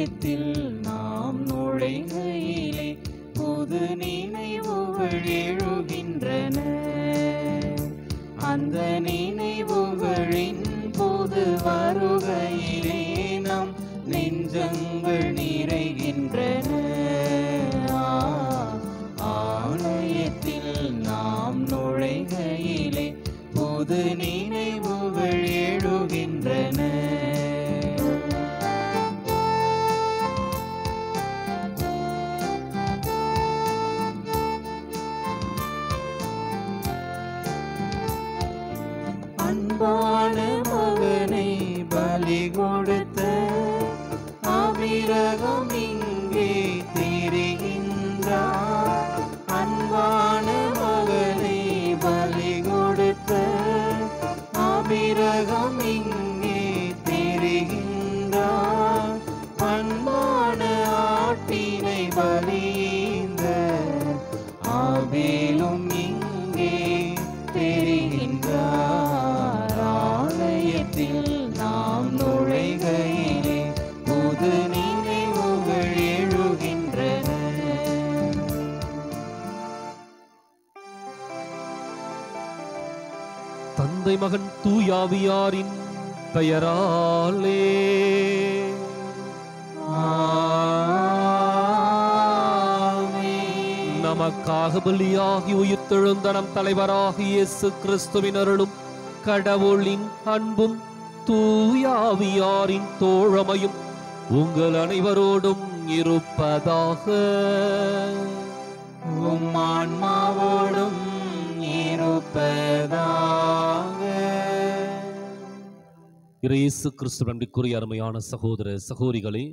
ஆலயத்தில் நாம் நுழைகையிலே புது நினைவுகள் எழுகின்றன. அந்த நினைவுகளின் புது வருகையிலே நம் நெஞ்சங்கள் நிறைகின்றன. ஆலயத்தில் நாம் நுழைகையிலே புது நினைவுகள் எழுகின்றன. அன்பான மகனை பலி கொடுத்த ஆபிரகாம் இங்கே திரிகின்றார். அன்பான மகனை பலி கொடுத்த ஆபிரகாம் இங்கே திரிகின்றார். அன்பான ஆட்டினை பலிந்த ஆபேலும் இங்கே தெரிகின்றார். ஆலயத்தில் நாம் நுழைகையிலே புது நினைவுகள் எழுகின்றன. தந்தை மகன் தூயாவியாரின் பெயராலே நமக்காக பலியாகி உயிர்த்தெழுந்த நம் தலைவராகிய இயேசு கிறிஸ்துவின் அருளும் கடவுளின் அன்பும் தூயாவியாரின் தோழமையும் உங்கள் அனைவரோடும் இருப்பதாக. உம் ஆன்மாவோடும் இருப்பதாக. இயேசு கிறிஸ்து நன்றிக்குரிய அருமையான சகோதர சகோதரிகளே,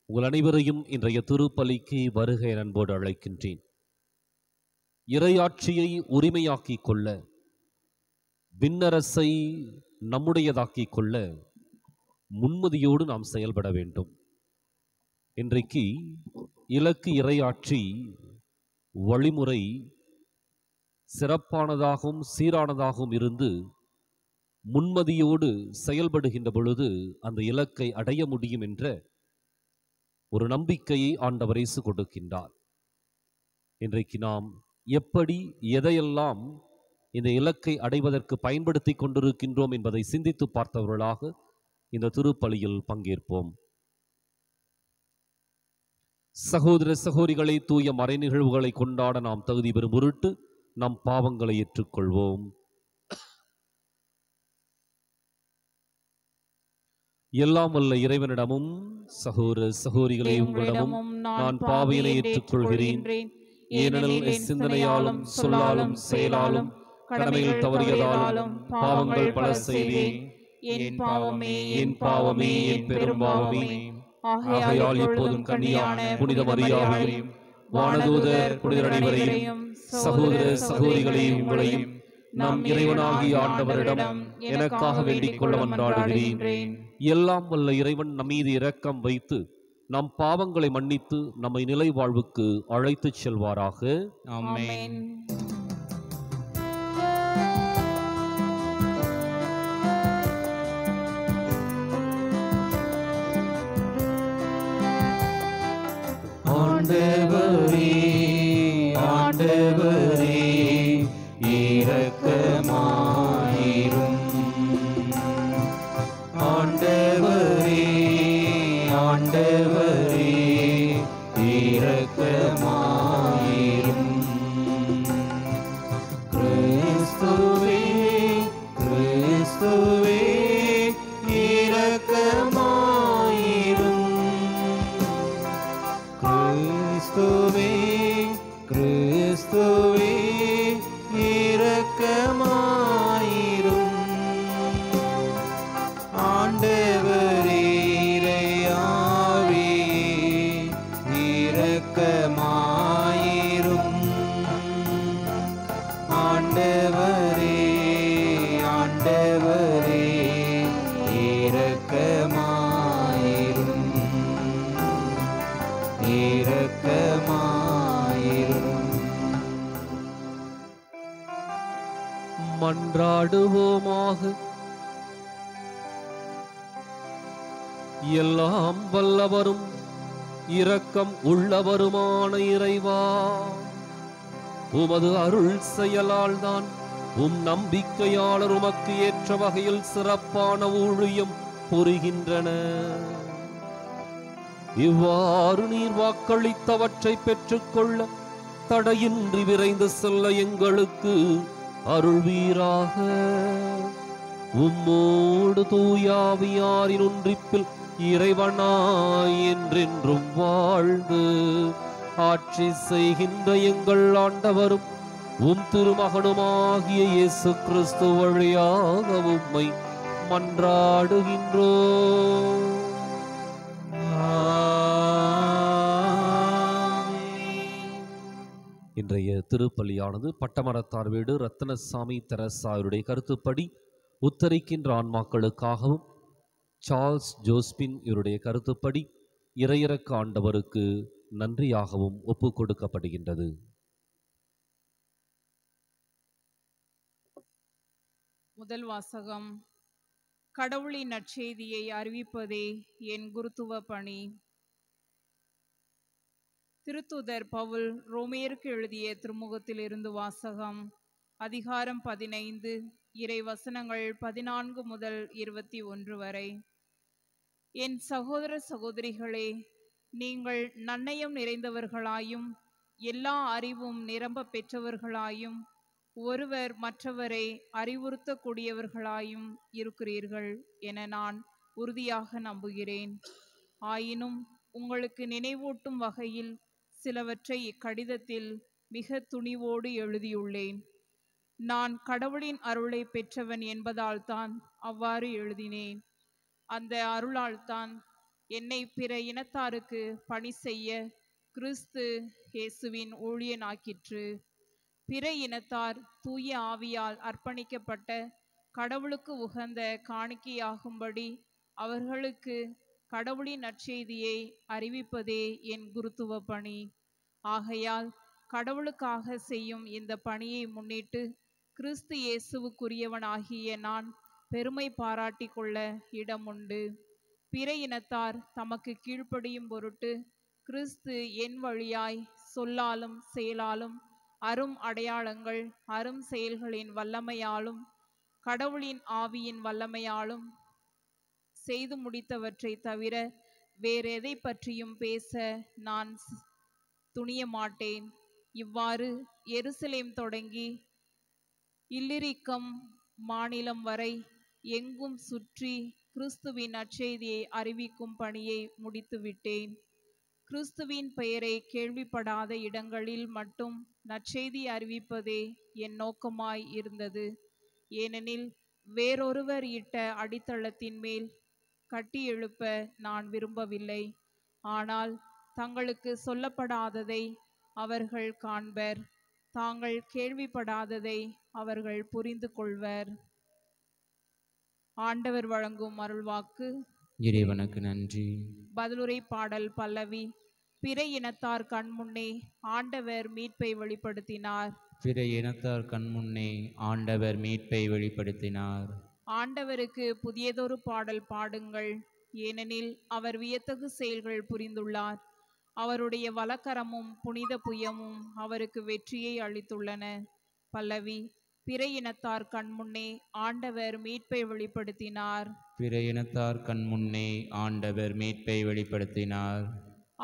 உங்கள் அனைவரையும் இன்றைய திருப்பலிக்கு வருகை அன்போடு அழைக்கின்றேன். இறையாட்சியை உரிமையாக்கிக் கொள்ள, விண்ணரசை நம்முடையதாக்கிக் கொள்ள முன்மதியோடு நாம் செயல்பட வேண்டும். இன்றைக்கு இலக்கு இறையாட்சி வழிமுறை சிறப்பானதாகவும் சீரானதாகவும் இருந்து முன்மதியோடு செயல்படுகின்ற பொழுது அந்த இலக்கை அடைய முடியும் என்ற ஒரு நம்பிக்கையை ஆண்டவர் இயேசு கொடுக்கின்றார். இன்றைக்கு நாம் எப்படி எதையெல்லாம் இந்த இலக்கை அடைவதற்கு பயன்படுத்தி கொண்டிருக்கின்றோம் என்பதை சிந்தித்து பார்த்தவர்களாக இந்த திருப்பலியில் பங்கேற்போம். சகோதர சகோதரிகளை, தூய மறை நிகழ்வுகளை கொண்டாட நாம் தகுதி பெறும் பொருட்டு நம் பாவங்களை ஏற்றுக்கொள்வோம். எல்லாம் வல்ல இறைவனிடமும் சகோதர சகோதரிகளை உங்களிடமும் நான் பாவியனை ஏற்றுக்கொள்கிறேன். ஏனெனில் சிந்தனையாலும் சொல்லாலும் செயலாலும் கடமையில் தவறியதாலும் பாவங்கள் பல செய்தேன். என் பாவமே என் பாவமே என் பெரும் பாவமே. ஆகையால் இப்போதும் கன்னியான புனித மரியாவையும் வானதூதர் புனிதர் அனைவரையும் சகோதர சகோதரிகளையும் உங்களையும் நம் இறைவனாகிய ஆண்டவரிடம் எனக்காக வேண்டிக் கொள்ள மன்றாடுகிறேன். எல்லாம் வல்ல இறைவன் நம்மீது இரக்கம் வைத்து நம் பாவங்களை மன்னித்து நம்மை நிலை வாழ்வுக்கு அழைத்துச் செல்வாராக. ஆமென். ஆண்டவரே ஆண்டவரே இரக்கமாயிரும். ஆண்டவரே ஆண்டவரே இரக்கமாயிரும். கிறிஸ்துவே கிறிஸ்துவே இரக்கமாயிரும். கிறிஸ்துவே கிறிஸ்துவே இரக்கமாயிரும். ஆண்டவரே இறையாவே இரக்கமாயிரும். ஆண்டவரே ஆண்டவரே இரக்கமாயிரும். இரக்கமாயிரும். மன்றாடுவோமாக. எல்லாம் வல்லவரும் இரக்கம் உள்ளவருமான இறைவா, உமது அருள் செயலால் தான் நம்பிக்கையாளர் உமக்கு ஏற்ற வகையில் சிறப்பான ஊழியம் புரிகின்றன. இவ்வாறு நீர் வாக்களித்தவற்றை பெற்றுக்கொள்ள தடையின்றி விரைந்து செல்ல எங்களுக்கு அருள்வீராக. உம்மோடு தூயாவியாரின் ஒன்றிப்பில் இறைவனாய் என்றென்றும் வாழ்ந்து ஆட்சி செய்கின்ற எங்கள் ஆண்டவரும் திருமகனுமாகிய இயேசு கிறிஸ்து வழியாக உம்மை மன்றாடுகின்றோம். இன்றைய திருப்பலியானது பட்டமரத்தார் வீடு ரத்தினசாமி தெரசாருடைய கருத்துப்படி உத்தரிக்கின்ற ஆன்மாக்களுக்காகவும், சார்ல்ஸ் ஜோஸ்பின் இவருடைய கருத்துப்படி இறையிறக்க ஆண்டவருக்கு நன்றியாகவும் ஒப்பு கொடுக்கப்படுகின்றது. முதல் வாசகம். கடவுளின் நற்செய்தியை அறிவிப்பதே என் குருத்துவ பணி. திருத்தூதர் பவுல் ரோமேயருக்கு எழுதிய திருமுகத்தில் இருந்து வாசகம். அதிகாரம் 15, இறை வசனங்கள் 14 முதல் 21 வரை. என் சகோதர சகோதரிகளே, நீங்கள் நன்னயம் நிறைந்தவர்களாயும் எல்லா அறிவும் நிரம்ப பெற்றவர்களாயும் ஒருவர் மற்றவரை அறிவுறுத்தக்கூடியவர்களாயும் இருக்கிறீர்கள் என நான் உறுதியாக நம்புகிறேன். ஆயினும் உங்களுக்கு நினைவூட்டும் வகையில் சிலவற்றை இக்கடிதத்தில் மிக துணிவோடு எழுதியுள்ளேன். நான் கடவுளின் அருளை பெற்றவன் என்பதால் தான் அவ்வாறு எழுதினேன். அந்த அருளால் தான் என்னை பிற இனத்தாருக்கு பணி செய்ய கிறிஸ்து இயேசுவின் ஊழியனாக்கிற்று. பிற இனத்தார் தூய ஆவியால் அர்ப்பணிக்கப்பட்ட கடவுளுக்கு உகந்த காணிக்கையாகும்படி அவர்களுக்கு கடவுளின் நற்செய்தியை அறிவிப்பதே என் குருத்துவ பணி. ஆகையால் கடவுளுக்காக செய்யும் இந்த பணியை முன்னிட்டு கிறிஸ்து இயேசுவுக்குரியவனாகிய நான் பெருமை பாராட்டி கொள்ள இடமுண்டு. பிற இனத்தார் தமக்கு கீழ்ப்படியும் பொருட்டு கிறிஸ்து என் வழியாய் சொல்லாலும் செயலாலும் அரும் அடையாளங்கள் அரும் செயல்களின் வல்லமையாலும் கடவுளின் ஆவியின் வல்லமையாலும் செய்து முடித்தவற்றை தவிர வேறெதை பற்றியும் பேச நான் துணிய மாட்டேன். இவ்வாறு எருசலேம் தொடங்கி இல்லிரிக்கம் மாநிலம் வரை எங்கும் சுற்றி கிறிஸ்துவின் நற்செய்தியை அறிவிக்கும் பணியை முடித்துவிட்டேன். கிறிஸ்துவின் பெயரை கேள்விப்படாத இடங்களில் மட்டும் நற்செய்தி அறிவிப்பதே என் நோக்கமாய் இருந்தது. ஏனெனில் வேறொருவர் இட்ட அடித்தளத்தின் மேல் கட்டி எழுப்ப நான் விரும்பவில்லை. ஆனால் தங்களுக்கு சொல்லப்படாததை அவர்கள் காண்பர், தாங்கள் கேள்விப்படாததை அவர்கள் புரிந்து கொள்வர். ஆண்டவர் வழங்கும் அருள்வாக்கு. இறைவனுக்கு நன்றி. பதிலுரை பாடல் பல்லவி. பிற இனத்தார் கண்முன்னே ஆண்டவர் மீட்பை வெளிப்படுத்தினார். பிற இனத்தார் கண்முன்னே ஆண்டவர் மீட்பை வெளிப்படுத்தினார். ஆண்டவருக்கு புதியதொரு பாடல் பாடுங்கள், ஏனெனில் அவர் வியத்தகு செயல்கள் புரிந்துள்ளார். அவருடைய வலக்கரமும் புனித புயமும் அவருக்கு வெற்றியை அளித்துள்ளன. பல்லவி. பிற இனத்தார் கண்முன்னே ஆண்டவர் மீட்பை வெளிப்படுத்தினார். பிற இனத்தார் கண்முன்னே ஆண்டவர் மீட்பை வெளிப்படுத்தினார்.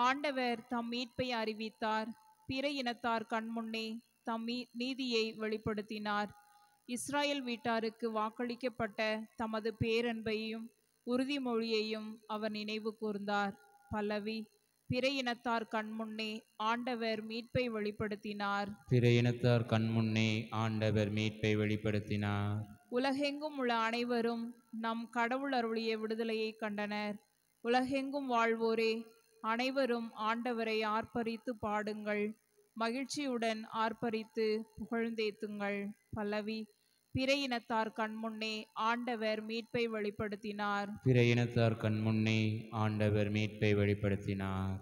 ஆண்டவர் தம் மீட்பை அறிவித்தார். பிற இனத்தார் கண்முன்னே தம் நீதியை வெளிப்படுத்தினார். இஸ்ராயல் வீட்டாருக்கு வாக்களிக்கப்பட்ட தமது பேரன்பையும் உறுதிமொழியையும் அவர் நினைவு கூர்ந்தார். பல்லவி. பிற இனத்தார் கண்முன்னே ஆண்டவர் மீட்பை வெளிப்படுத்தினார். பிற இனத்தார் கண்முன்னே ஆண்டவர் மீட்பை வெளிப்படுத்தினார். உலகெங்கும் உள்ள அனைவரும் நம் கடவுள் அருளிய விடுதலையை கண்டனர். உலகெங்கும் வாழ்வோரே, அனைவரும் ஆண்டவரை ஆர்ப்பரித்து பாடுங்கள், மகிழ்ச்சியுடன் ஆர்ப்பரித்து புகழ்ந்தேத்துங்கள். பல்லவி. பிற இனத்தார் கண்முன்னே ஆண்டவர் மீட்பை வெளிப்படுத்தினார். பிற இனத்தார் கண்முன்னே ஆண்டவர் மீட்பை வெளிப்படுத்தினார்.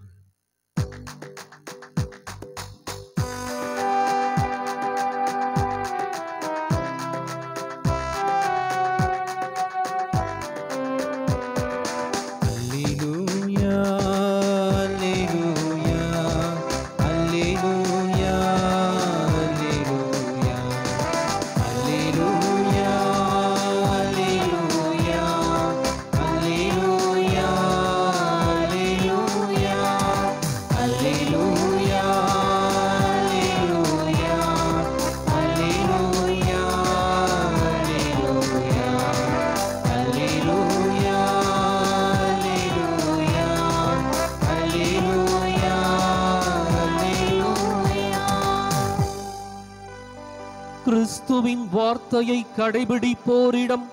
கிறிஸ்துவின் வார்த்தையை கடைபிடிப்போரிடம்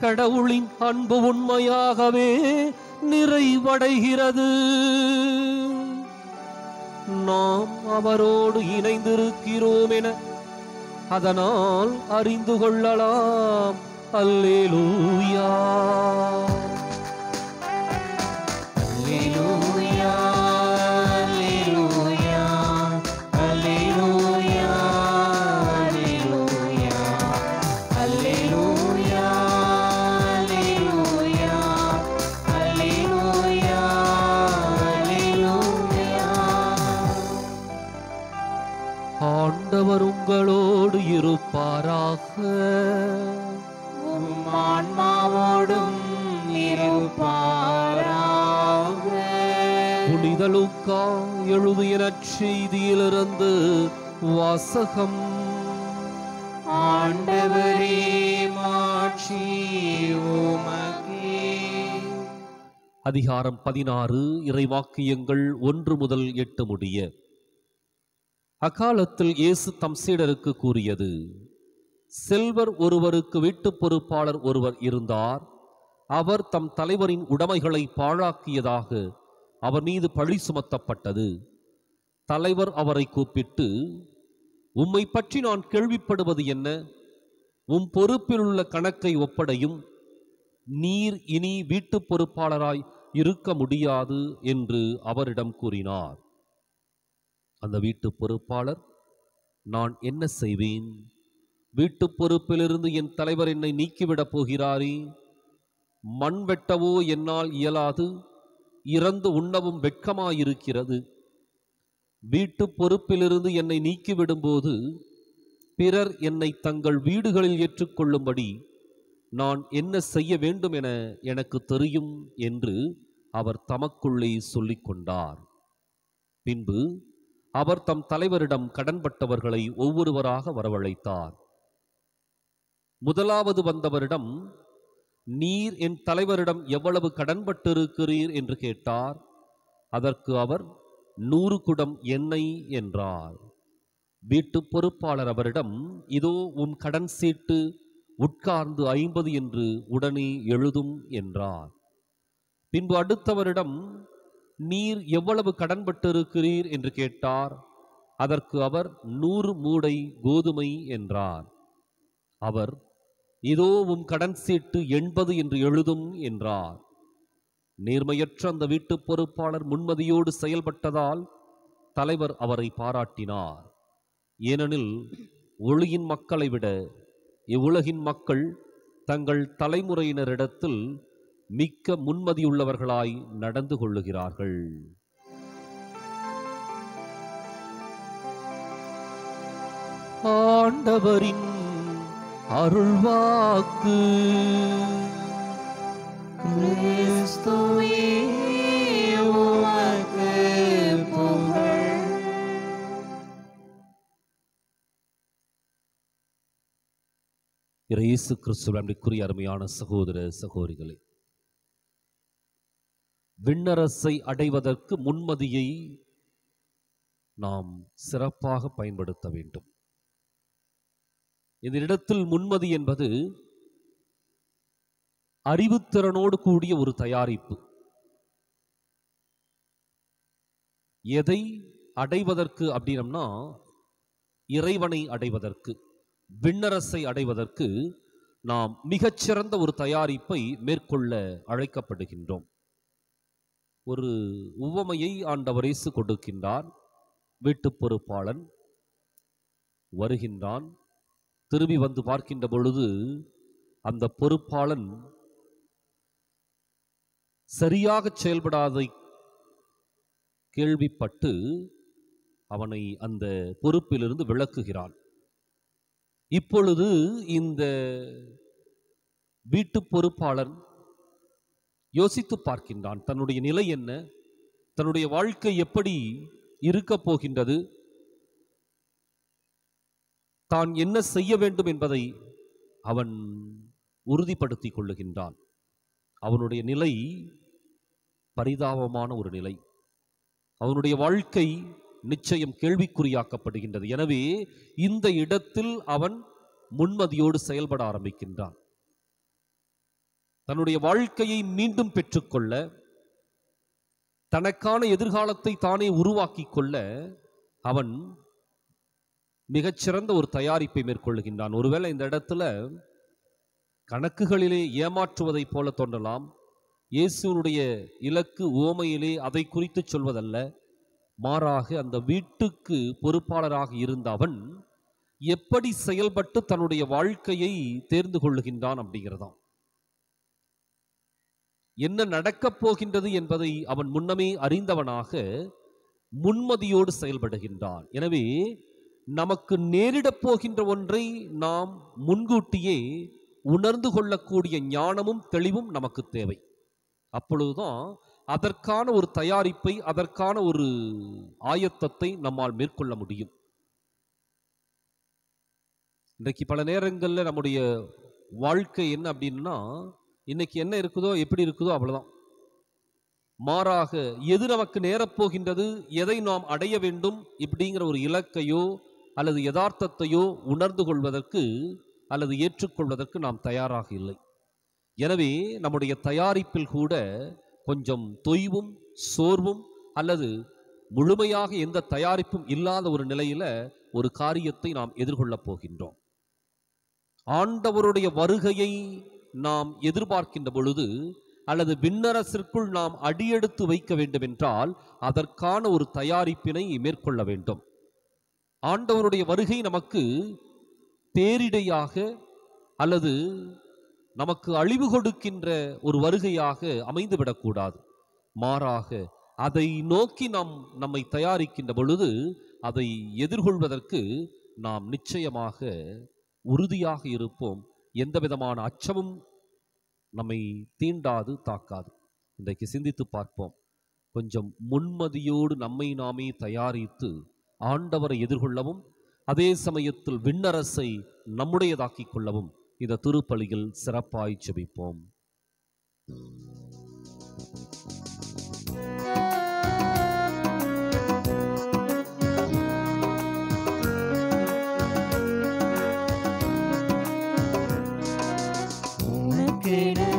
கடவுளின் அன்பு உண்மையாகவே நிறைவடைகிறது. நாம் அவரோடு இணைந்திருக்கிறோம் என அதனால் அறிந்து கொள்ளலாம். அல்லேலூயா, அல்லேலூயா, அல்லேலூயா, அல்லேலூயா, அல்லேலூயா, அல்லேலூயா, அல்லேலூயா, அல்லேலூயா, அல்லேலூயா. ஆண்டவர் உங்களோடு இருப்பாராக. உம் ஆன்மாவோடும் இருப்பாராக. புனித லூக்கா எழுதிய நற்செய்தியிலிருந்து வாசகம். ஆண்டவரே, மாட்சி உமக்கே. அதிகாரம் 16, இறைவாக்கியங்கள் 1 முதல் 8 முடிய. அக்காலத்தில் இயேசு தம் சீடருக்கு கூறியது: செல்வர் ஒருவருக்கு வீட்டுப் பொறுப்பாளர் ஒருவர் இருந்தார். அவர் தம் தலைவரின் உடைமைகளை பாழாக்கியதாக அவர் மீது பழி சுமத்தப்பட்டது. தலைவர் அவரை கூப்பிட்டு, உம்மை பற்றி நான் கேள்விப்படுவது என்ன? உம் பொறுப்பில் உள்ள கணக்கை ஒப்படையும். நீர் இனி வீட்டுப் பொறுப்பாளராய் இருக்க முடியாது என்று அவரிடம் கூறினார். அந்த வீட்டுப் பொறுப்பாளர், நான் என்ன செய்வேன்? வீட்டுப் பொறுப்பிலிருந்து என் தலைவர் என்னை நீக்கிவிடப் போகிறாரே. மண் வெட்டவோ என்னால் இயலாது, இறந்து உண்ணவும் வெட்கமாயிருக்கிறது. வீட்டுப் பொறுப்பிலிருந்து என்னை நீக்கிவிடும்போது பிறர் என்னை தங்கள் வீடுகளில் ஏற்றுக்கொள்ளும்படி நான் என்ன செய்ய வேண்டும் என எனக்கு தெரியும் என்று அவர் தமக்குள்ளே சொல்லிக் கொண்டார். பின்பு அவர் தம் தலைவரிடம் கடன்பட்டவர்களை ஒவ்வொருவராக வரவழைத்தார். முதலாவது வந்தவரிடம், நீர் என் தலைவரிடம் எவ்வளவு கடன்பட்டிருக்கிறீர் என்று கேட்டார். அதற்கு அவர் 100 குடம் எண்ணெய் என்றார். வீட்டுப் பொறுப்பாளர் அவரிடம், இதோ உம் கடன் சீட்டு, உட்கார்ந்து 50 என்று உடனே எழுதும் என்றார். பின்பு அடுத்தவரிடம், நீர் எவ்வளவு கடன்பட்டிருக்கிறீர் என்று கேட்டார். அதற்கு அவர் 100 மூடை கோதுமை என்றார். அவர், இதோ உம் கடன் சீட்டு 80 என்று எழுதும் என்றார். நேர்மையற்ற அந்த வீட்டுப் பொறுப்பாளர் முன்மதியோடு செயல்பட்டதால் தலைவர் அவரை பாராட்டினார். ஏனெனில் ஒளியின் மக்களை விட இவ்வுலகின் மக்கள் தங்கள் தலைமுறையினரிடத்தில் மிக்க முன்மதியுள்ளவர்களாய் நடந்து கொள்ளுகிறார்கள். ஆண்டவரின் அருள்வாக்கு. கிறிஸ்துவே, உமக்கு புகழ். இயேசு கிறிஸ்துவின் அன்பிற்குரிய அருமையான சகோதர சகோதரிகளே, விண்ணரசை அடைவதற்கு முன்மதியை நாம் சிறப்பாக பயன்படுத்த வேண்டும். இந்த இடத்தில் முன்மதி என்பது அறிவுத்திறனோடு கூடிய ஒரு தயாரிப்பு. எதை அடைவதற்கு அப்படின்னம்னா, இறைவனை அடைவதற்கு, விண்ணரசை அடைவதற்கு நாம் மிகச்சிறந்த ஒரு தயாரிப்பை மேற்கொள்ள அழைக்கப்படுகின்றோம். ஒரு உவமையை ஆண்டவர் இயேசு கொடுக்கின்றார். வீட்டுப் பொறுப்பாளன் வருகின்றான். திரும்பி வந்து பார்க்கின்ற பொழுது அந்த பொறுப்பாளன் சரியாக செயல்படாதை கேள்விப்பட்டு அவனை அந்த பொறுப்பிலிருந்து விலக்குகிறான். இப்பொழுது இந்த வீட்டுப் பொறுப்பாளன் யோசித்து பார்க்கின்றான். தன்னுடைய நிலை என்ன, தன்னுடைய வாழ்க்கை எப்படி இருக்க போகின்றது, தான் என்ன செய்ய வேண்டும் என்பதை அவன் உறுதிப்படுத்திக் கொள்ளுகின்றான். அவனுடைய நிலை பரிதாபமான ஒரு நிலை. அவனுடைய வாழ்க்கை நிச்சயம் கேள்விக்குறியாக்கப்படுகின்றது. எனவே இந்த இடத்தில் அவன் முன்மதியோடு செயல்பட ஆரம்பிக்கின்றான். தன்னுடைய வாழ்க்கையை மீண்டும் பெற்றுக்கொள்ள, தனக்கான எதிர்காலத்தை தானே உருவாக்கி கொள்ள அவன் மிகச்சிறந்த ஒரு தயாரிப்பை மேற்கொள்ளுகின்றான். ஒருவேளை இந்த இடத்துல கணக்குகளிலே ஏமாற்றுவதை போல தோன்றலாம். இயேசுனுடைய இலக்கு உவமையிலே அதை குறித்து சொல்வதல்ல, மாறாக அந்த வீட்டுக்கு பொறுப்பாளராக இருந்த அவன் எப்படி செயல்பட்டு தன்னுடைய வாழ்க்கையை தேர்ந்து கொள்ளுகின்றான் அப்படிங்கிறதாம். என்ன நடக்கப் போகின்றது என்பதை அவன் முன்னமே அறிந்தவனாக முன்மதியோடு செயல்படுகின்றான். எனவே நமக்கு நேரிடப் போகின்ற ஒன்றை நாம் முன்கூட்டியே உணர்ந்து கொள்ளக்கூடிய ஞானமும் தெளிவும் நமக்கு தேவை. அப்பொழுதுதான் அதற்கான ஒரு தயாரிப்பை, அதற்கான ஒரு ஆயத்தத்தை நம்மால் மேற்கொள்ள முடியும். இன்றைக்கு பல நேரங்களில் நம்முடைய வாழ்க்கை என்ன அப்படின்னா, இன்னைக்கு என்ன இருக்குதோ எப்படி இருக்குதோ அவ்வளவுதான். மாறாக எது நமக்கு நேரப்போகின்றது, எதை நாம் அடைய வேண்டும் இப்படிங்கிற ஒரு இலக்கையோ அல்லது யதார்த்தத்தையோ உணர்ந்து கொள்வதற்கு அல்லது ஏற்றுக்கொள்வதற்கு நாம் தயாராக இல்லை. எனவே நம்முடைய தயாரிப்பில் கூட கொஞ்சம் தொய்வும் சோர்வும் அல்லது முழுமையாக எந்த தயாரிப்பும் இல்லாத ஒரு நிலையில ஒரு காரியத்தை நாம் எதிர்கொள்ளப் போகின்றோம். ஆண்டவருடைய வருகையை நாம் எதிர்பார்க்கின்ற பொழுது அல்லது விண்ணரசிற்குள் நாம் அடியெடுத்து வைக்க வேண்டும் என்றால் அதற்கான ஒரு தயாரிப்பினை மேற்கொள்ள வேண்டும். ஆண்டவருடைய வருகை நமக்கு பேரிடையாக அல்லது நமக்கு அழிவு கொடுக்கின்ற ஒரு வருகையாக அமைந்துவிடக்கூடாது. மாறாக அதை நோக்கி நாம் நம்மை தயாரிக்கின்ற பொழுது அதை எதிர்கொள்வதற்கு நாம் நிச்சயமாக உறுதியாக இருப்போம். எந்த விதமான அச்சமும் நம்மை தீண்டாது, தாக்காது. இன்றைக்கு சிந்தித்து பார்ப்போம். கொஞ்சம் முன்மதியோடு நம்மை நாமே தயாரித்து ஆண்டவரை எதிர்கொள்ளவும் அதே சமயத்தில் விண்ணரசை நம்முடையதாக்கிக் கொள்ளவும் இந்த திருப்பலியில் சிறப்பாய் ஜெபிப்போம்.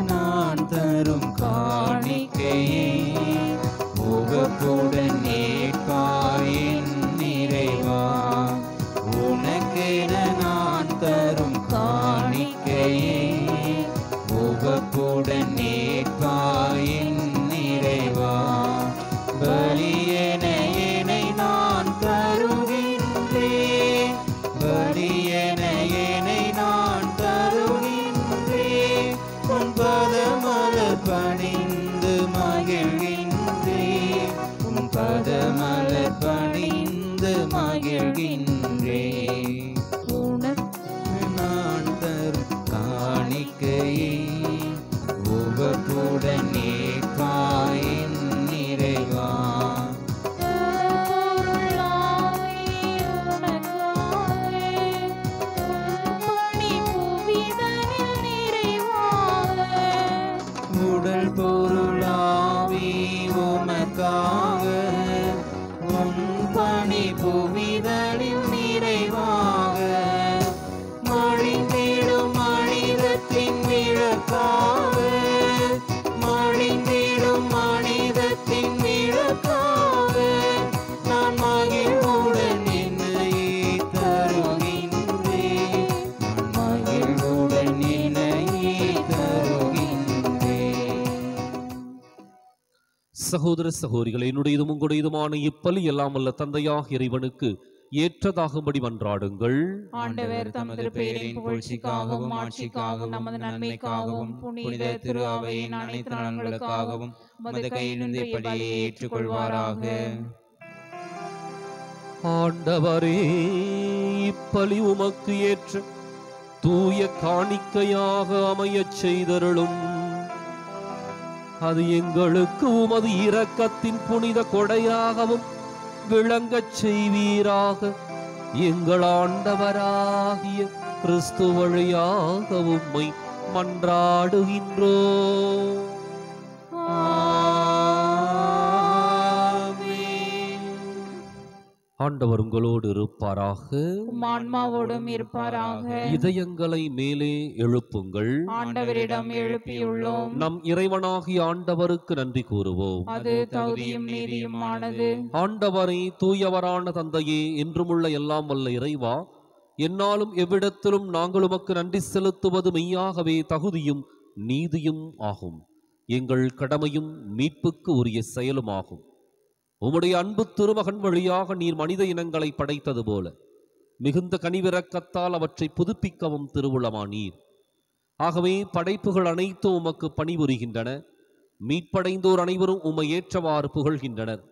நான் தரும் காணிக்கையே முகப்புடன் ஏற்பாயின் நிறைவா. உனக்கென நான் தரும் காணிக்கையே முகப்புடன் ஏற்பாயின் நிறைவா. பலியென என்னை நான் தருகின்றேன், பலியென என்னை நான் தருகின்றேன். உன் பதமலர் பணிந்து மகிழ்கின்றேன், உன் பதமலர் பணிந்து மகிழ்கின்றேன். உனக்கு நான் தரும் காணிக்கையே உவப்புடன் ஏற்பாயின் நிறைவா. உடல் பொருளாவி உமக்காக உன் பணி புவிதனில் நிறைவாக. மழிந்திடும் மனிதத்தின் விளக்காக, மழிந்திடும் மனிதத்தின் விளக்காக நான் மகிழ்வுடன் என்னையே தருகின்றேன், நான் மகிழ்வுடன் என்னையே தருகின்றேன். சகோதர சகோதரிகளை, என்னுடையதும் உங்களுடையதுமான இப்பலி எல்லாம் வல்ல தந்தையாக இறைவனுக்கு ஏற்றதாகும்படி மன்றாடுங்கள். ஆண்டவர் தமது பெயரின் புகழ்ச்சிக்காகவும் ஆட்சிக்காகவும் நமது நன்மைக்காகவும் புனித திரு அவையின் அனைத்து நலன்களுக்காகவும் உமது கையிலிருந்து இப்பலியை ஏற்றுக்கொள்வாராக. ஆண்டவரே, இப்பலி உமக்கு ஏற்ற தூய காணிக்கையாக அமையச் செய்தருளும். அது எங்களுக்கு உமது இரக்கத்தின் புனித கொடையாகவும் விளங்கச் செய்வீராக. எங்கள் ஆண்டவராகிய கிறிஸ்து வழியாக உம்மை மன்றாடுகின்றோம். ஆமென். ஆண்டவர் உங்களோடு இருப்பாராக. உம் ஆன்மாவோடும் இருப்பாராக. இதயங்களை மேலே எழுப்புங்கள். ஆண்டவரிடம் எழுப்பியுள்ளோம். நம் இறைவனாகிய ஆண்டவருக்கு நன்றி கூறுவோம். அது தகுதியும் நீதியுமானது. ஆண்டவரே, தூயவரான தந்தையே, என்றுமுள்ள எல்லாம் வல்ல இறைவா, என்னாலும் எவ்விடத்திலும் நாங்கள் உமக்கு நன்றி செலுத்துவது மெய்யாகவே தகுதியும் நீதியும் ஆகும். எங்கள் கடமையும் மீட்புக்கு உரிய செயலுமாகும். உம்முடைய அன்பு திருமகன் வழியாக நீர் மனித இனங்களை படைத்தது போல மிகுந்த கனிவிரக்கத்தால் அவற்றை புதுப்பிக்கவும் திருவுளமானீர். ஆகவே படைப்புகள் அனைத்தும் உமக்கு பணிபுரிகின்றன. மீட்படைந்தோர் அனைவரும் உம்மை ஏற்றவாறு புகழ்கின்றனர்.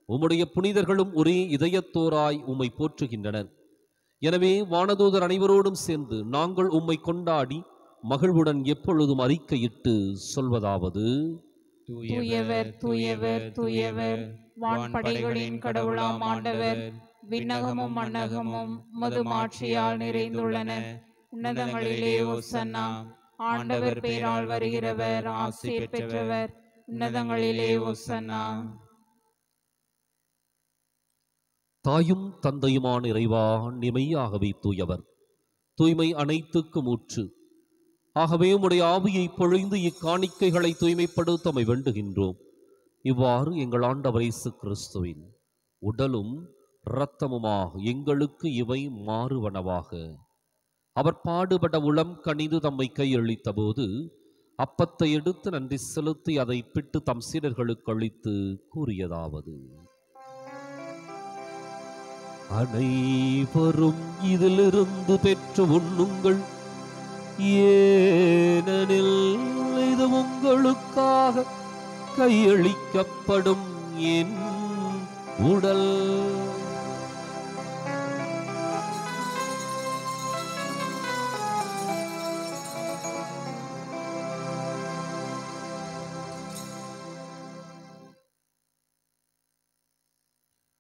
உம்முடைய புனிதர்களும் ஒரே இதயத்தோராய் உம்மை போற்றுகின்றனர். எனவே வானதூதர் அனைவரோடும் சேர்ந்து நாங்கள் உம்மை கொண்டாடி மகிழ்வுடன் எப்பொழுதும் அறிக்கையிட்டு சொல்வதாவது: தூயவர் தூயவர் தூயவர், வான்படைகளின் கடவுளாம் ஆண்டவர். விண்ணகமும் மண்ணகமும் உமது மாட்சியால் நிறைந்துள்ளன. உன்னதங்களிலே ஓசன்னா. ஆண்டவர் பேரால் வருகிறவர் ஆசீர் பெற்றவர். உன்னதங்களிலே ஓசன்னா. தாயும் தந்தையுமான இறைவா, நிமையாகவே தூயவர், தூய்மை அனைத்துக்கும் ஊற்று. ஆகவே உம்முடைய ஆவியை பொழிந்து இக்காணிக்கைகளை தூய்மைப்படுத்த வேண்டுகின்றோம். இவ்வாறு எங்கள் ஆண்டவர் இயேசு கிறிஸ்துவின் உடலும் இரத்தமுமாக எங்களுக்கு இவை மாறுவனவாக. அவர் பாடுபட உளம் கனிந்து தம்மை கையளித்த போது அப்பத்தை எடுத்து நன்றி செலுத்தி அதை பிட்டு தம் சீடர்களுக்கு அளித்து கூறியதாவது: அனைவரும் இதிலிருந்து பெற்று உண்ணுங்கள், ஏனெனில் இது உங்களுக்காக கையளிக்கப்படும் என் உடல்.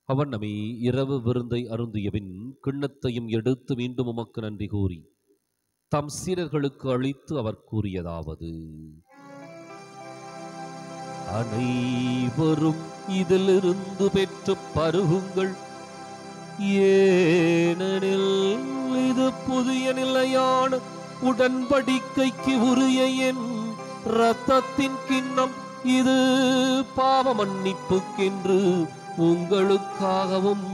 அவர் நம்மை இரவு விருந்தை அருந்தியபின் கிண்ணத்தையும் எடுத்து மீண்டும் உமக்கு நன்றி கூறி தம் சீடர்களுக்கு அளித்து அவர் கூறியதாவது: அனைவரும் இதிலிருந்து பெற்று பருகுங்கள், ஏனெனில் இது புதிய நிலையான உடன்படிக்கைக்கு உரிய என் இரத்தத்தின் கிண்ணம். இது பாவ மன்னிப்புக்கென்று உங்களுக்காகவும்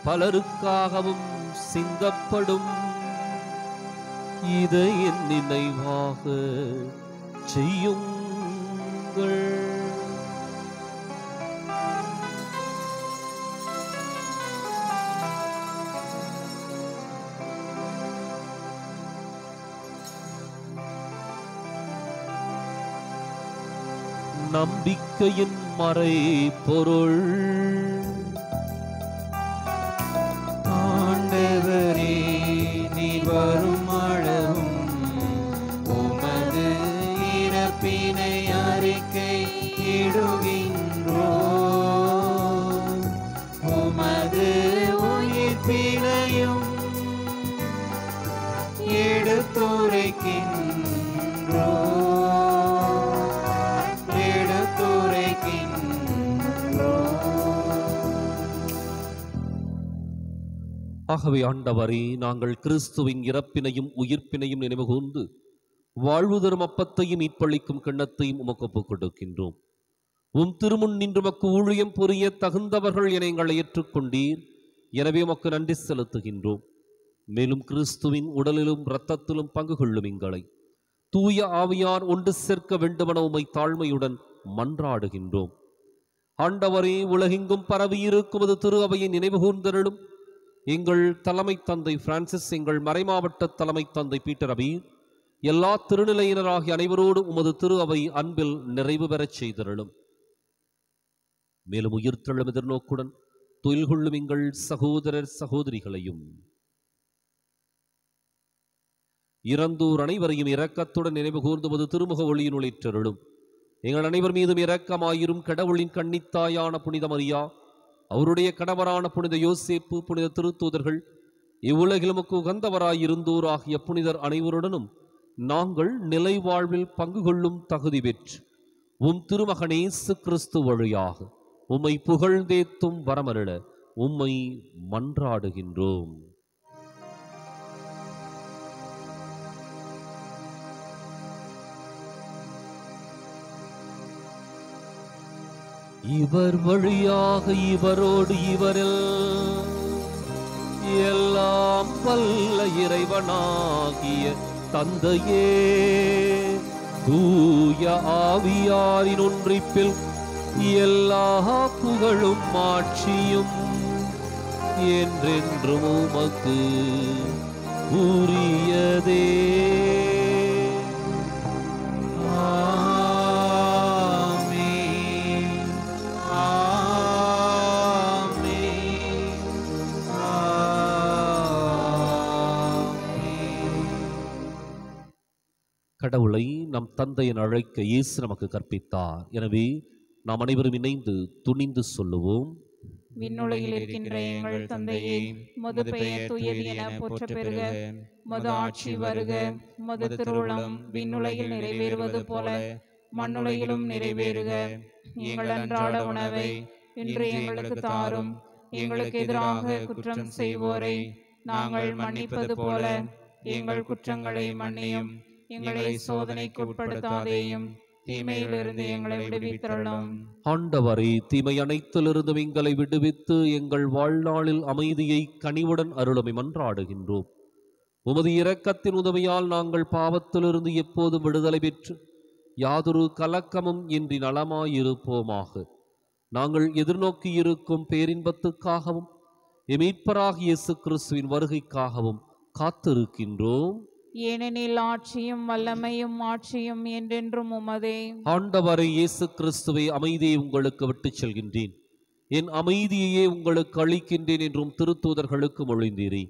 பலருக்காகவும் சிந்தப்படும். இதை என் நினைவாக செய்யுங்கள். நம்பிக்கையின் மறை பொருள். ஆண்டவரே, நீர் வரும் அளவும் உமது இறப்பினை அறிக்கை இடுகின்றோம். உமது உயிர்ப்பினையும் எடுத்துரைக்கின்றோம். ஆகவே ஆண்டவரே, நாங்கள் கிறிஸ்துவின் இறப்பினையும் உயிர்ப்பினையும் நினைவுகூர்ந்து வாழ்வு தரும் அப்பத்தையும் மீட்பளிக்கும் கிண்ணத்தையும் உமக்கு ஒப்புக் கொடுக்கின்றோம். உம் திருமுன் நின்று உமக்கு ஊழியம் புரிய தகுந்தவர்கள் என எங்களை ஏற்றுக்கொண்டீர். எனவே உமக்கு நன்றி செலுத்துகின்றோம். மேலும் கிறிஸ்துவின் உடலிலும் இரத்தத்திலும் பங்கு கொள்ளும் எங்களை தூய ஆவியார் ஒன்று சேர்க்க வேண்டுமென உம்மை தாழ்மையுடன் மன்றாடுகின்றோம். ஆண்டவரே, உலகெங்கும் பரவியிருக்குவது திரு அவையை நினைவு கூர்ந்தருளும். எங்கள் தலைமை தந்தை பிரான்சிஸ், எங்கள் மறைமாவட்ட தலைமை தந்தை பீட்டர் அபீர், எல்லா திருநிலையினராகிய அனைவரோடும் உமது திரு அவை அன்பில் நிறைவு பெறச் செய்தருளும். மேலும் உயிர்த்தெழும் எதிர்நோக்குடன் தொழில் கொள்ளும் எங்கள் சகோதரர் சகோதரிகளையும் இறந்தோர் அனைவரையும் இரக்கத்துடன் நினைவு கூர்ந்துவது திருமுக ஒளியினுள் ஏற்றருளும். எங்கள் அனைவர் மீதும் இரக்கமாயிரும். கடவுளின் கன்னித்தாயான புனித மரியா, அவருடைய கணவரான புனித யோசேப்பு, புனித திருத்தூதர்கள், இவ்வுலகிலுமக்கு உகந்தவராயிருந்தோர் ஆகிய புனிதர் அனைவருடனும் நாங்கள் நிலை வாழ்வில் பங்கு கொள்ளும் தகுதி பெற்று உம் திருமகன் இயேசு கிறிஸ்து வழியாக உம்மை புகழ்ந்தேத்தும் வரமருள உம்மை மன்றாடுகின்றோம். இவர் வழியாக இவரோடு இவரில் எல்லாம் வல்ல இறைவனாகிய தந்தையே, தூய ஆவியாரின் ஒன்றிப்பில் எல்லா புகழும் ஆட்சியும் என்றென்றும் உமக்கு உரியதே. கடவுளை நம் தந்தை என அழைக்க இயேசு நமக்கு கற்பித்தார். எனவே நாம் அனைவரும் இணைந்து துணிந்து சொல்லுவோம். விண்ணுலகில் இருக்கின்ற எங்கள் தந்தையே, உமது பெயர் தூயது என போற்ற பெறுக. உமது ஆட்சி வருக. உமது திருவுளம் விண்ணுலகில் நிறைவேறுவது போல மண்ணுலகிலும் நிறைவேறுக. எங்கள் அன்றாட உணவை இன்று எங்களுக்கு தாரும். எங்களுக்கு எதிராக குற்றம் செய்வோரை நாங்கள் மன்னிப்பது போல எங்கள் குற்றங்களை மன்னியும். எங்களை சோதனைக்கு உட்படுத்தாதேயும், தீமையிலிருந்து எங்களை விடுவித்தருளும். ஆண்டவரே, தீமை அனைத்திலிருந்தும் எங்களை விடுவித்து எங்கள் வாழ்நாளில் அமைதியை கனிவுடன் அருளுமை மன்றாடுகின்றோம். உமது இரக்கத்தின் உதவியால் நாங்கள் பாவத்திலிருந்து எப்போதும் விடுதலை பெற்று யாதொரு கலக்கமும் இன்றி நலமாயிருப்போமாக. நாங்கள் எதிர்நோக்கி இருக்கும் பேரின்பத்துக்காகவும் மீட்பராகிய இயேசு கிறிஸ்துவின் வருகைக்காகவும் காத்திருக்கின்றோம். ஏனெனில் ஆட்சியும் வல்லமையும் ஆட்சியும் என்றென்றும் உமதே. ஆண்டவரே இயேசு கிறிஸ்துவை, அமைதியை உங்களுக்கு விட்டுச் செல்கின்றேன், என் அமைதியையே உங்களுக்கு அளிக்கின்றேன் என்றும் திருத்தூதர்களுக்கு மொழிந்தீரே.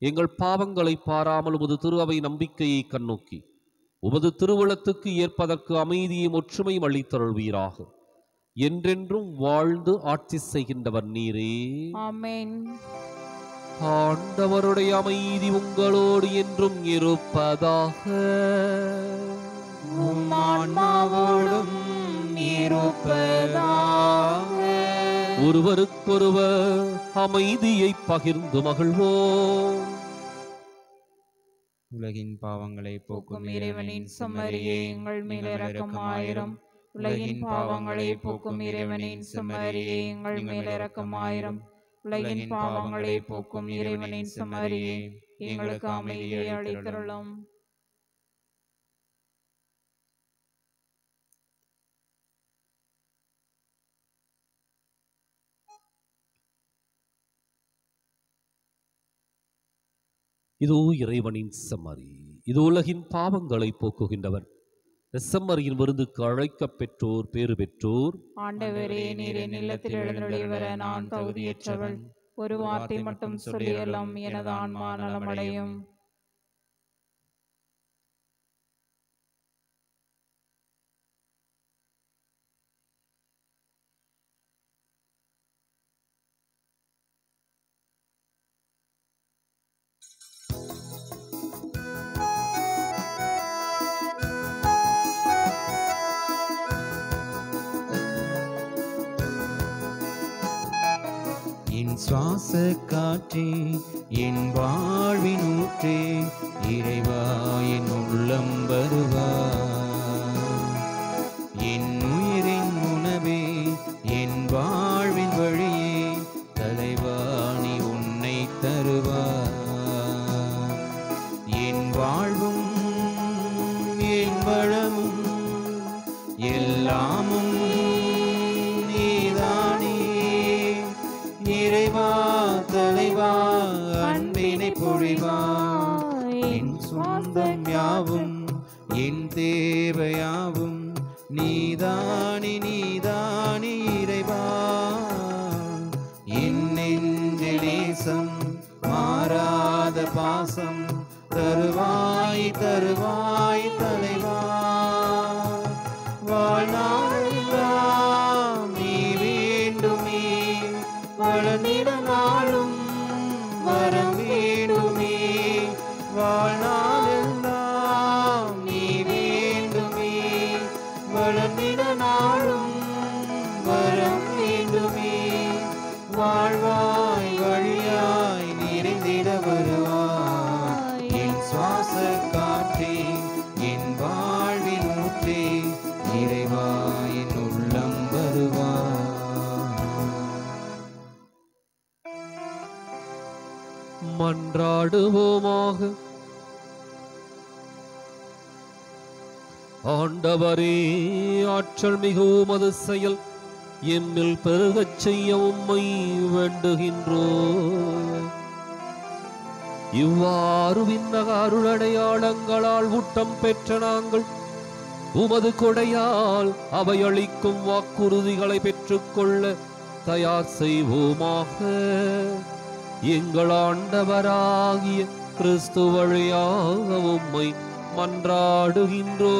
எங்கள் பாவங்களை பாராமல் உமது திரு அவை நம்பிக்கையை கண்ணோக்கி உமது திருவுளத்துக்கு ஏற்பதற்கு அமைதியும் ஒற்றுமையும் அளித்தருள்வீராக. என்றென்றும் வாழ்ந்து ஆட்சி செய்கின்றவர் நீரே. ஆமென். ஆண்டவருடைய அமைதி உங்களோடு என்றும் இருப்பதாக. உம் ஆன்மாவோடும் இருப்பதாக. ஒருவருக்கொருவர் அமைதியை பகிர்ந்து மகிழ்வோம். உலகின் பாவங்களை போக்கும் இறைவனின் செம்மறியே, எங்கள் மேல் இரக்கமாயிரும். உலகின் பாவங்களை போக்கும் இறைவனின் செம்மறியே, எங்கள் மேல் இரக்கமாயிரும். உலகின் பாவங்களை போக்கும் இறைவனின் செம்மறியே, எங்களுக்கு அமைதியை அளித்தருளும். இதோ இறைவனின் செம்மறி, இது உலகின் பாவங்களை போக்குகின்றவர். செம்மறியின் விருந்துக்கு அழைக்கப் பெற்றோர் பேறு பெற்றோர். ஆண்டவரே, நீர் என் இல்லத்தில் எழுந்தருளி வர நான் தகுதியற்றவள். ஒரு வார்த்தை மட்டும் சொல்லியலும் எனது ஆன்மா நலமடையும். என் சுவாச காற்றே, என் வாழ்வின் ஊற்றே, இறைவா என் உள்ளம் வருவா. என் உயிரின் உணவே, என் வாழ்வின் வழியே, தலைவா நீ உன்னை தருவா. என் வாழ்வும் என் வளமும் எல்லாமும் நீதானே. இறைவா தலைவா அன்பினை பொழிவா. என் சொந்தம் யாவும் என் தேவையாவும் நீதானி நீதானி இறைவா. என் நெஞ்சில் நேசம் மாறாத பாசம் தருவாய் தருவாய் தலைவா. வாழ்நாளெல்லாம் நீ வேண்டுமே, வளர்ந்திட நாளும் வரம் வேண்டுமே. வாழ்நாளெல்லாம் நீ வேண்டுமே, வளர்ந்திட நாளும் வரம் வேண்டுமே. வாழ்வா மன்றாடுவோமாக. ஆண்டவரே, ஆற்றல் மிகவும் அது செயல் எம்மில் பெருகச் செய்ய உம்மை வேண்டுகின்றோம். இவ்வாறு விண்ணக அருளடையாளங்களால் ஊட்டம் பெற்ற நாங்கள் உமது கொடையால் அவையளிக்கும் வாக்குறுதிகளை பெற்றுக்கொள்ள தயார் செய்வோமாக. எங்கள் ஆண்டவராகிய கிறிஸ்து வழியாக உம்மை மன்றாடுகின்றோம்.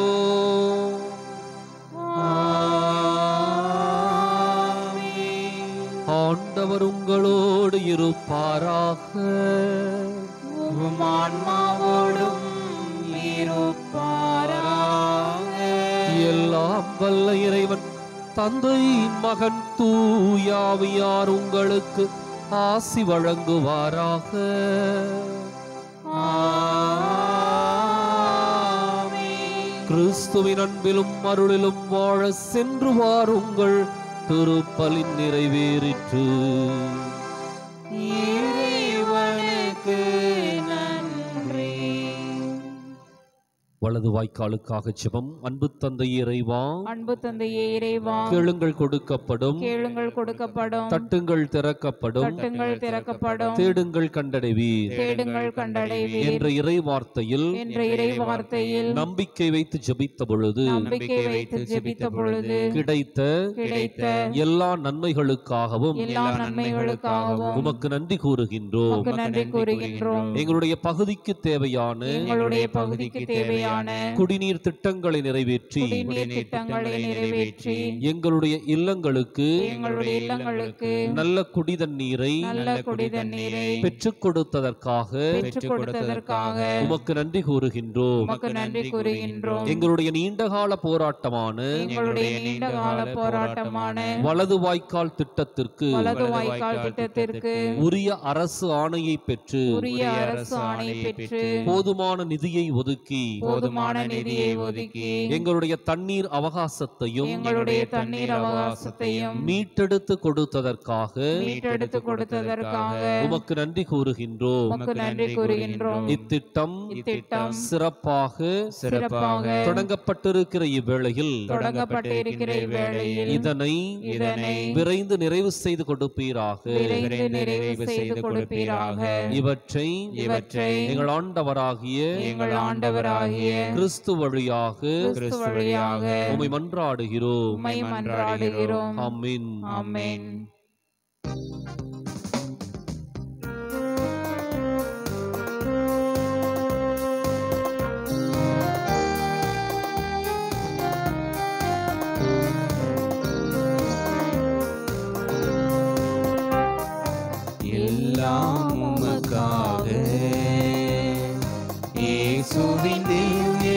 ஆண்டவர் உங்களோடு இருப்பாராக. உம் ஆன்மாவோடும் இருப்பாராக. எல்லாம் வல்ல இறைவன் தந்தை, மகன், தூயாவியார் உங்களுக்கு ஆசி வழங்குவாராக. கிறிஸ்துவின் அன்பிலும் அருளிலும் வாழ சென்று வாருங்கள். திருப்பலின் நிறைவேறிற்று. இறைவனுக்கு நன்றி. வலது வாய்க்காலுக்காக ஜெபம். அன்பு தந்தையே இறைவா, அன்பு தந்தையே இறைவா, கேளுங்கள் கொடுக்கப்படும், கேளுங்கள் கொடுக்கப்படும், தட்டுங்கள் திறக்கப்படும், தட்டுங்கள் திறக்கப்படும், தேடுங்கள் கண்டடைவீர் தேடுங்கள் கண்டடைவீர் என்ற இறை வார்த்தையில் நம்பிக்கை வைத்து ஜெபித்த பொழுது கிடைத்த எல்லா நன்மைகளுக்காகவும் உமக்கு நன்றி கூறுகின்றோம். எங்களுடைய பகுதிக்கு தேவையான குடிநீர் திட்டங்களை நிறைவேற்றி எங்களுடைய இல்லங்களுக்கு நல்ல குடிதண்ணீரை பெற்றுக் கொடுத்ததற்காக உமக்கு நன்றி கூறுகின்றோம். எங்களுடைய நீண்டகால போராட்டமான வலது வாய்க்கால் திட்டத்திற்கு உரிய அரசு ஆணையை பெற்று போதுமான நிதியை ஒதுக்கி எங்களுடைய தண்ணீர் அவகாசத்தையும் மீட்டெடுத்து கொடுத்ததற்காக உமக்கு நன்றி கூறுகின்றோம். இத்திட்டம் சிறப்பாக தொடங்கப்பட்டிருக்கிற இவ்வேளையில் இதனை விரைந்து நிறைவு செய்து கொடுப்பீராக. இவற்றை எங்கள் ஆண்டவராகிய கிறிஸ்து வழியாக உம்மை மன்றாடுகிறோம். ஆமென். ஆமென். எல்லாம் உமக்காக இயேசுவின் திவ்ய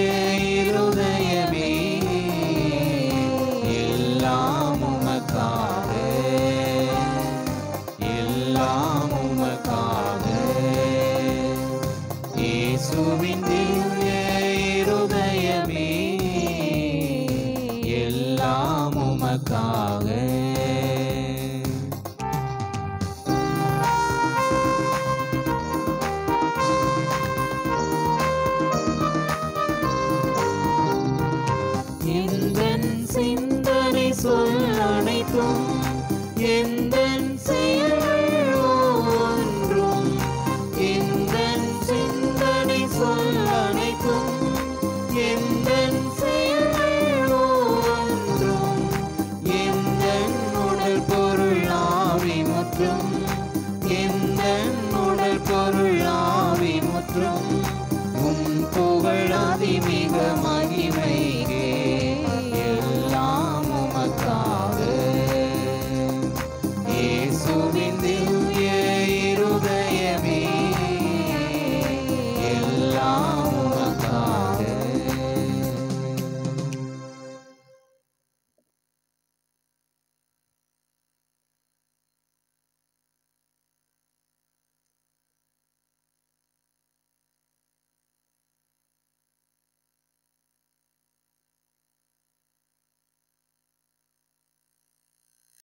இருதயமே, எல்லாம் உமக்காக, எல்லாம் உமக்காக இயேசுவின் திவ்ய இருதயமே, எல்லாம் உமக்காக. சிந்தனை சொல் அனைத்தும் எந்த